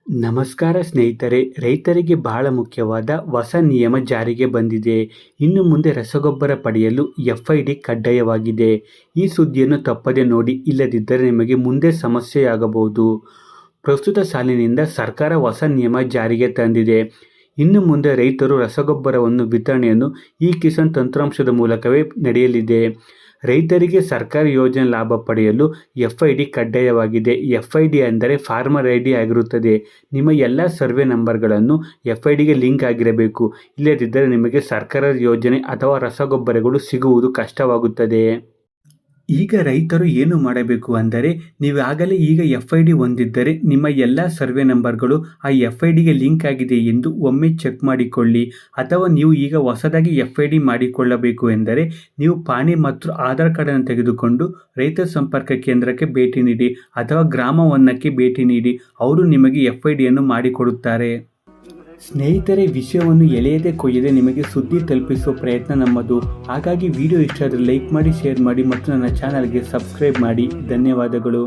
ನಮಸ್ಕಾರ ಸ್ನೇಹಿತರೆ, ರೈತರಿಗೆ ಬಹಳ ಮುಖ್ಯವಾದ ಹೊಸ ನಿಯಮ ಜಾರಿಗೆ ಬಂದಿದೆ. ಇನ್ನು ಮುಂದೆ ರಸಗೊಬ್ಬರ ಪಡೆಯಲು FID ಕಡ್ಡಾಯವಾಗಿದೆ. ಈ ಸುದ್ದಿಯನ್ನು ತಪ್ಪದೆ ನೋಡಿ, ಇಲ್ಲದಿದ್ದರೆ ನಿಮಗೆ ಮುಂದೆ ಸಮಸ್ಯೆಯಾಗಬಹುದು. ಪ್ರಸ್ತುತ ಸಾಲಿನಿಂದ ಸರ್ಕಾರ ಹೊಸ ನಿಯಮ ಜಾರಿಗೆ ತಂದಿದೆ. ಇನ್ನು ಮುಂದೆ ರೈತರು ರಸಗೊಬ್ಬರವನ್ನು ವಿತರಣೆಯನ್ನು ಈ ಕಿಸಾನ್ ತಂತ್ರಾಂಶದ ಮೂಲಕವೇ ನಡೆಯಲಿದೆ. ರೈತರಿಗೆ ಸರ್ಕಾರಿ ಯೋಜನೆ ಲಾಭ ಪಡೆಯಲು FID ಕಡ್ಡಾಯವಾಗಿದೆ. FID ಅಂದರೆ ಫಾರ್ಮರ್ ID ಆಗಿರುತ್ತದೆ. ನಿಮ್ಮ ಎಲ್ಲ ಸರ್ವೆ ನಂಬರ್ಗಳನ್ನು FIDಗೆ ಲಿಂಕ್ ಆಗಿರಬೇಕು. ಇಲ್ಲದಿದ್ದರೆ ನಿಮಗೆ ಸರ್ಕಾರದ ಯೋಜನೆ ಅಥವಾ ರಸಗೊಬ್ಬರಗಳು ಸಿಗುವುದು ಕಷ್ಟವಾಗುತ್ತದೆ. ಈಗ ರೈತರು ಏನು ಮಾಡಬೇಕು ಅಂದರೆ, ನೀವಾಗಲೇ ಈಗ FID ಹೊಂದಿದ್ದರೆ ನಿಮ್ಮ ಎಲ್ಲ ಸರ್ವೆ ನಂಬರ್ಗಳು ಆ FIDಗೆ ಲಿಂಕ್ ಆಗಿದೆ ಎಂದು ಒಮ್ಮೆ ಚೆಕ್ ಮಾಡಿಕೊಳ್ಳಿ. ಅಥವಾ ನೀವು ಈಗ ಹೊಸದಾಗಿ FID ಮಾಡಿಕೊಳ್ಳಬೇಕು ಎಂದರೆ ನೀವು ಪಾಣಿ ಮತ್ತು ಆಧಾರ್ ಕಾರ್ಡನ್ನು ತೆಗೆದುಕೊಂಡು ರೈತ ಸಂಪರ್ಕ ಕೇಂದ್ರಕ್ಕೆ ಭೇಟಿ ನೀಡಿ ಅಥವಾ ಗ್ರಾಮ 1ಕ್ಕೆ ಭೇಟಿ ನೀಡಿ. ಅವರು ನಿಮಗೆ FIDಯನ್ನು ಮಾಡಿಕೊಡುತ್ತಾರೆ. ಸ್ನೇಹಿತರೆ, ವಿಷಯವನ್ನು ಎಳೆಯದೆ ಕೊಯ್ಯದೆ ನಿಮಗೆ ಸುದ್ದಿ ತಲುಪಿಸುವ ಪ್ರಯತ್ನ ನಮ್ಮದು. ಹಾಗಾಗಿ ವಿಡಿಯೋ ಇಷ್ಟ ಆದರೆ ಲೈಕ್ ಮಾಡಿ, ಶೇರ್ ಮಾಡಿ ಮತ್ತು ನನ್ನ ಚಾನಲ್ಗೆ ಸಬ್ಸ್ಕ್ರೈಬ್ ಮಾಡಿ. ಧನ್ಯವಾದಗಳು.